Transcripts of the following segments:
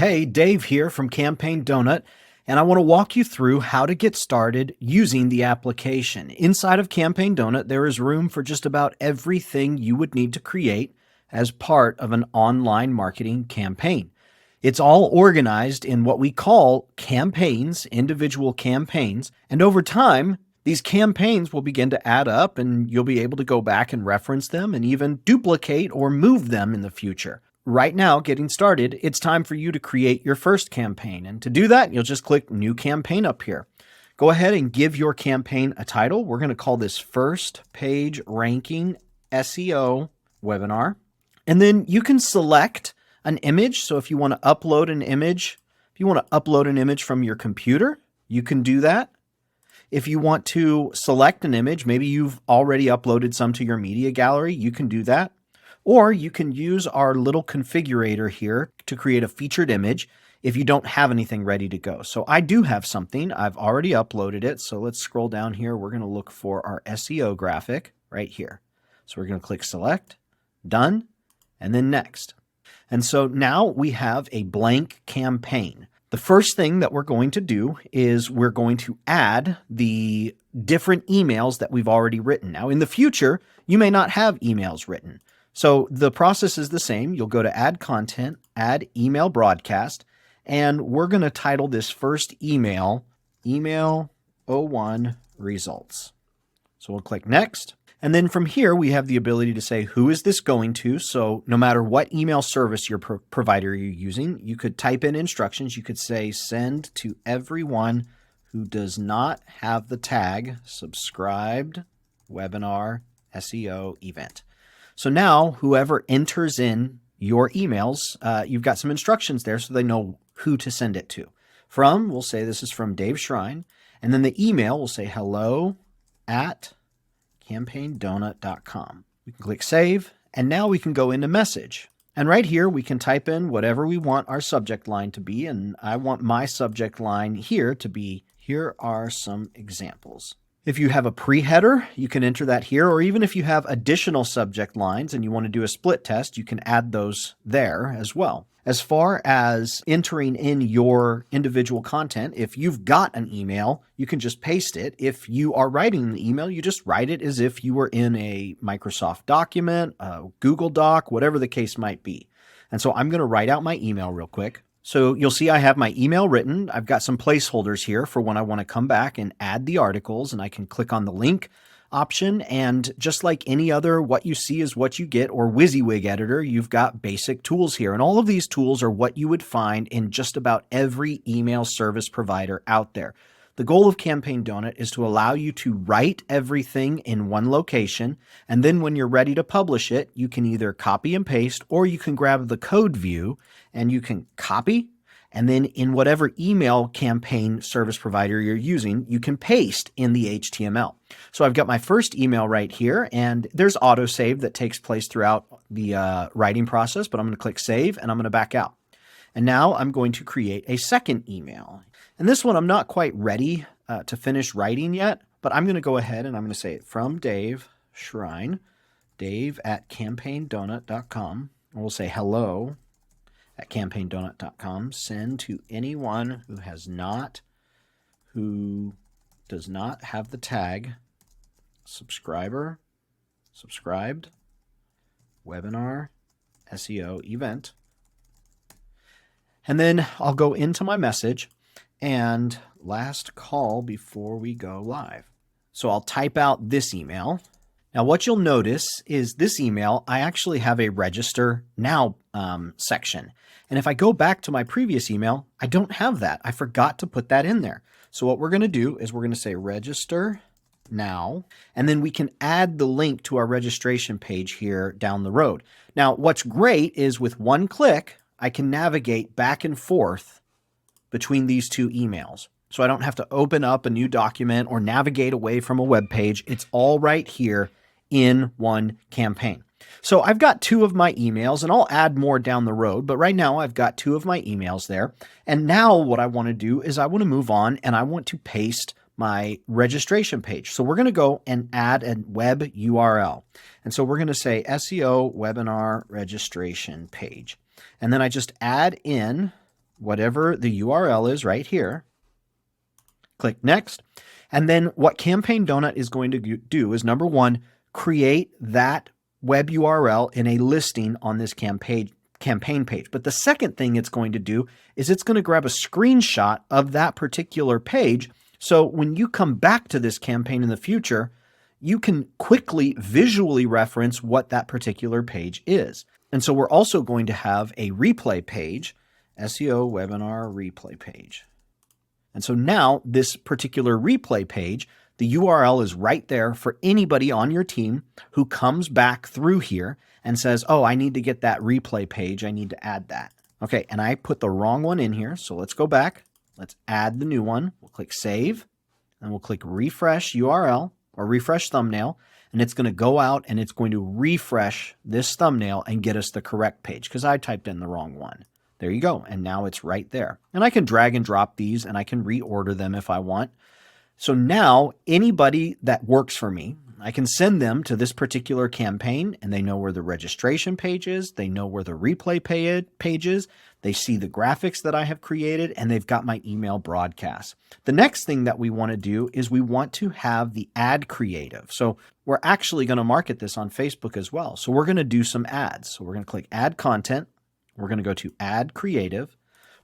Hey, Dave here from Campaign Donut, and I want to walk you through how to get started using the application. Inside of Campaign Donut, there is room for just about everything you would need to create as part of an online marketing campaign. It's all organized in what we call campaigns, individual campaigns, and over time, these campaigns will begin to add up and you'll be able to go back and reference them and even duplicate or move them in the future. Right now, getting started, it's time for you to create your first campaign. And to do that, you'll just click New Campaign up here. Go ahead and give your campaign a title. We're going to call this First Page Ranking SEO Webinar. And then you can select an image. So if you want to upload an image, from your computer, you can do that. If you want to select an image, maybe you've already uploaded some to your media gallery, you can do that. Or you can use our little configurator here to create a featured image if you don't have anything ready to go. So I do have something. I've already uploaded it. So let's scroll down here. We're going to look for our SEO graphic right here. So we're going to click Select, Done, and then Next. And so now we have a blank campaign. The first thing that we're going to do is we're going to add the different emails that we've already written. Now in the future, you may not have emails written. So the process is the same. You'll go to Add Content, Add Email Broadcast, and we're going to title this first email, Email 01 Results. So we'll click Next. And then from here, we have the ability to say, who is this going to? So no matter what email service your provider you're using, you could type in instructions. You could say, send to everyone who does not have the tag subscribed webinar SEO event. So now whoever enters in your emails, you've got some instructions there so they know who to send it to. From, we'll say this is from Dave Shrine. And then the email will say hello@campaigndonut.com. We can click Save, and now we can go into Message. And right here, we can type in whatever we want our subject line to be. And I want my subject line here to be, here are some examples. If you have a pre-header, you can enter that here, or even if you have additional subject lines and you want to do a split test, you can add those there as well. As far as entering in your individual content, if you've got an email, you can just paste it. If you are writing the email, you just write it as if you were in a Microsoft document, a Google Doc, whatever the case might be. And so I'm going to write out my email real quick. So you'll see I have my email written. I've got some placeholders here for when I want to come back and add the articles, and I can click on the link option. And just like any other what you see is what you get or WYSIWYG editor, you've got basic tools here. And all of these tools are what you would find in just about every email service provider out there. The goal of Campaign Donut is to allow you to write everything in one location, and then when you're ready to publish it, you can either copy and paste, or you can grab the code view and you can copy, and then in whatever email campaign service provider you're using, you can paste in the HTML. So I've got my first email right here, and there's autosave that takes place throughout the writing process, but I'm going to click Save and I'm going to back out. And now I'm going to create a second email. And this one I'm not quite ready to finish writing yet, but I'm going to go ahead and I'm going to say it from Dave Shrine, Dave@campaigndonut.com. And we'll say hello@campaigndonut.com. Send to anyone who does not have the tag subscribed webinar SEO event. And then I'll go into my message and last call before we go live. So I'll type out this email. Now what you'll notice is this email, I actually have a register now section. And if I go back to my previous email, I don't have that. I forgot to put that in there. So what we're going to do is we're going to say register now, and then we can add the link to our registration page here down the road. Now what's great is with one click, I can navigate back and forth between these two emails. So I don't have to open up a new document or navigate away from a web page. It's all right here in one campaign. So I've got two of my emails, and I'll add more down the road, but right now I've got two of my emails there. And now what I want to do is I want to move on and I want to paste my registration page. So we're going to go and add a web URL. And so we're going to say SEO webinar registration page. And then I just add in whatever the URL is right here. Click next. And then what Campaign Donut is going to do is, number one, create that web URL in a listing on this campaign page. But the second thing it's going to do is it's going to grab a screenshot of that particular page. So when you come back to this campaign in the future, you can quickly visually reference what that particular page is. And so we're also going to have a replay page, SEO webinar replay page. And so now this particular replay page, the URL is right there for anybody on your team who comes back through here and says, oh, I need to get that replay page. I need to add that. Okay, and I put the wrong one in here. So let's go back. Let's add the new one. We'll click save and we'll click refresh URL or refresh thumbnail. And it's going to go out and it's going to refresh this thumbnail and get us the correct page because I typed in the wrong one. There you go. And now it's right there. And I can drag and drop these and I can reorder them if I want. So now anybody that works for me, I can send them to this particular campaign and they know where the registration page is. They know where the replay page is. They see the graphics that I have created and they've got my email broadcast. The next thing that we want to do is we want to have the ad creative. So we're actually going to market this on Facebook as well. So we're going to do some ads. So we're going to click add content. We're going to go to add creative.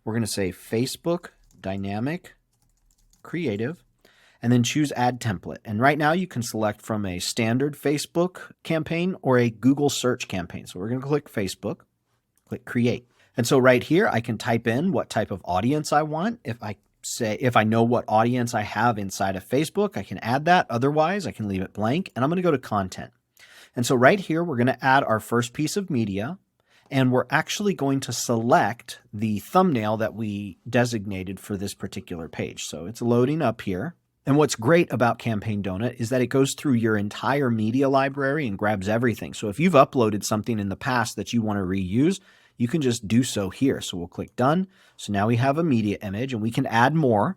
We're going to say Facebook dynamic creative and then choose add template. And right now you can select from a standard Facebook campaign or a Google search campaign. So we're going to click Facebook, click create. And so right here, I can type in what type of audience I want. If I know what audience I have inside of Facebook, I can add that. Otherwise, I can leave it blank and I'm going to go to content. And so right here, we're going to add our first piece of media. And we're actually going to select the thumbnail that we designated for this particular page. So it's loading up here. And what's great about Campaign Donut is that it goes through your entire media library and grabs everything. So if you've uploaded something in the past that you want to reuse, you can just do so here. So we'll click done. So now we have a media image and we can add more.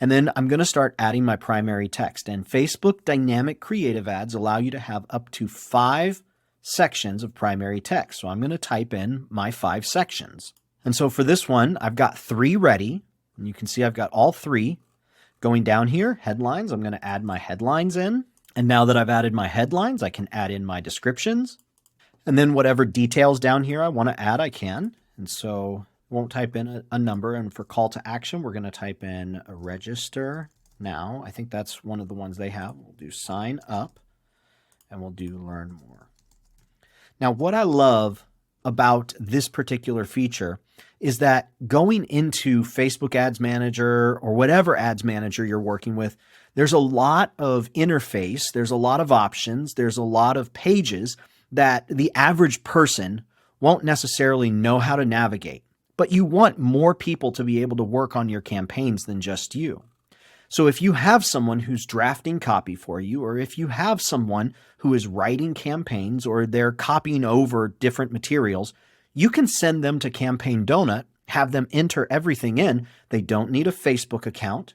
And then I'm going to start adding my primary text. And Facebook dynamic creative ads allow you to have up to 5 sections of primary text. So I'm going to type in my 5 sections. And so for this one, I've got 3 ready. And you can see I've got all 3. Going down here, headlines, I'm going to add my headlines in. And now that I've added my headlines, I can add in my descriptions. And then whatever details down here I want to add, I can. And so I won't type in a number. And for call to action, we're going to type in a register now. I think that's one of the ones they have. We'll do sign up and we'll do learn more. Now, what I love about this particular feature is that going into Facebook Ads Manager or whatever ads manager you're working with, there's a lot of interface, there's a lot of options, there's a lot of pages that the average person won't necessarily know how to navigate. But you want more people to be able to work on your campaigns than just you. So if you have someone who's drafting copy for you, or if you have someone who is writing campaigns or they're copying over different materials, you can send them to Campaign Donut, have them enter everything in. They don't need a Facebook account.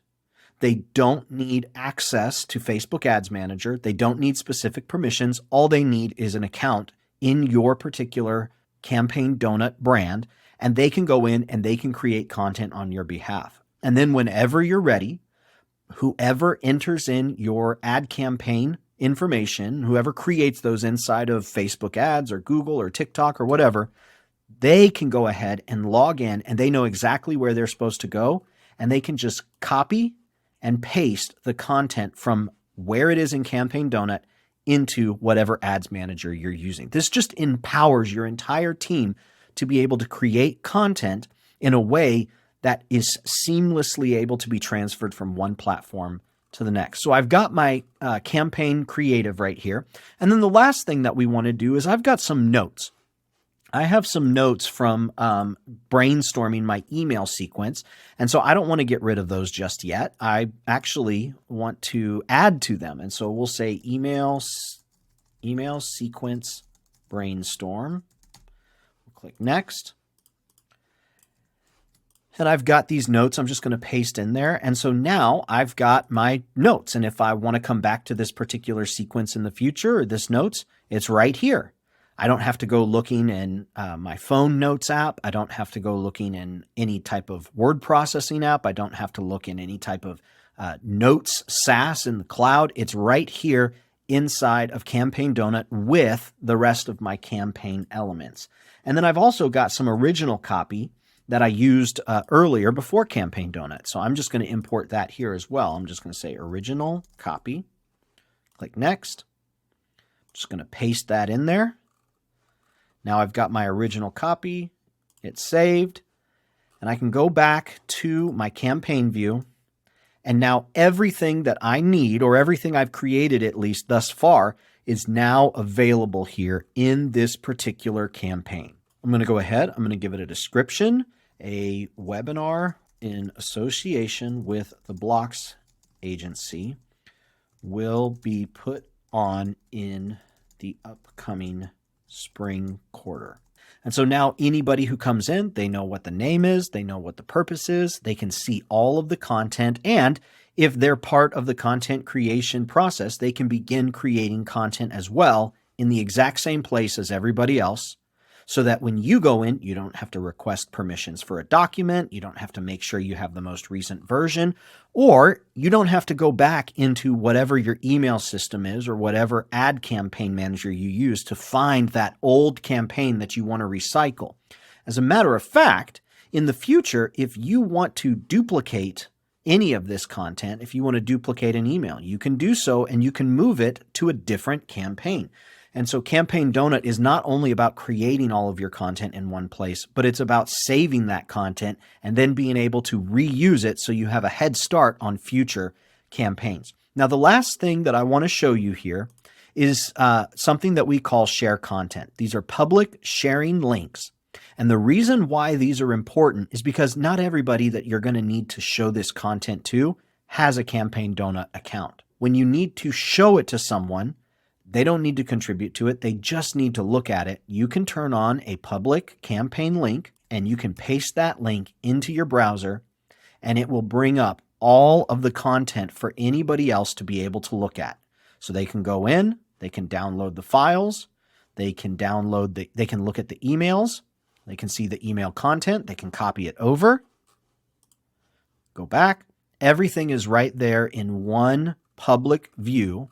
They don't need access to Facebook Ads Manager. They don't need specific permissions. All they need is an account in your particular Campaign Donut brand, and they can go in and they can create content on your behalf. And then whenever you're ready, whoever enters in your ad campaign information, whoever creates those inside of Facebook ads or Google or TikTok or whatever, they can go ahead and log in and they know exactly where they're supposed to go. And they can just copy and paste the content from where it is in Campaign Donut into whatever ads manager you're using. This just empowers your entire team to be able to create content in a way that is seamlessly able to be transferred from one platform to the next. So I've got my campaign creative right here. And then the last thing that we want to do is I've got some notes. I have some notes from brainstorming my email sequence. And so I don't want to get rid of those just yet. I actually want to add to them. And so we'll say email sequence brainstorm. We'll click next. And I've got these notes I'm just going to paste in there. And so now I've got my notes. And if I want to come back to this particular sequence in the future or this notes, it's right here. I don't have to go looking in my phone notes app. I don't have to go looking in any type of word processing app. I don't have to look in any type of notes SaaS in the cloud. It's right here inside of Campaign Donut with the rest of my campaign elements. And then I've also got some original copy that I used earlier before Campaign Donut. So I'm just going to import that here as well. I'm just going to say original copy. Click next. Just going to paste that in there. Now I've got my original copy. It's saved. And I can go back to my campaign view. And now everything that I need, or everything I've created at least thus far, is now available here in this particular campaign. I'm going to go ahead. I'm going to give it a description. A webinar in association with the Blocks Agency will be put on in the upcoming spring quarter. And so now anybody who comes in, they know what the name is, they know what the purpose is, they can see all of the content, and if they're part of the content creation process, they can begin creating content as well in the exact same place as everybody else, so that when you go in, you don't have to request permissions for a document, you don't have to make sure you have the most recent version, or you don't have to go back into whatever your email system is or whatever ad campaign manager you use to find that old campaign that you want to recycle. As a matter of fact, in the future, if you want to duplicate any of this content, if you want to duplicate an email, you can do so and you can move it to a different campaign. And so Campaign Donut is not only about creating all of your content in one place, but it's about saving that content and then being able to reuse it so you have a head start on future campaigns. Now, the last thing that I want to show you here is something that we call share content. These are public sharing links. And the reason why these are important is because not everybody that you're going to need to show this content to has a Campaign Donut account. When you need to show it to someone, they don't need to contribute to it. They just need to look at it. You can turn on a public campaign link and you can paste that link into your browser and it will bring up all of the content for anybody else to be able to look at. So they can go in, they can download the files, they can they can look at the emails, they can see the email content, they can copy it over, go back. Everything is right there in one public view,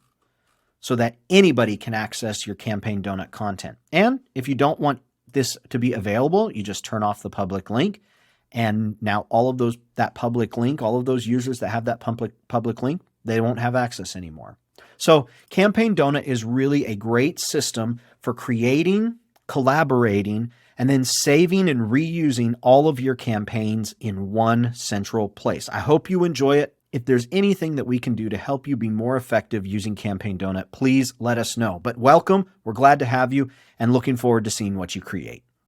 so that anybody can access your Campaign Donut content. And if you don't want this to be available, you just turn off the public link. And now all of that public link, all of those users that have that public link, they won't have access anymore. So Campaign Donut is really a great system for creating, collaborating, and then saving and reusing all of your campaigns in one central place. I hope you enjoy it. If there's anything that we can do to help you be more effective using Campaign Donut, please let us know. But welcome, we're glad to have you, and looking forward to seeing what you create.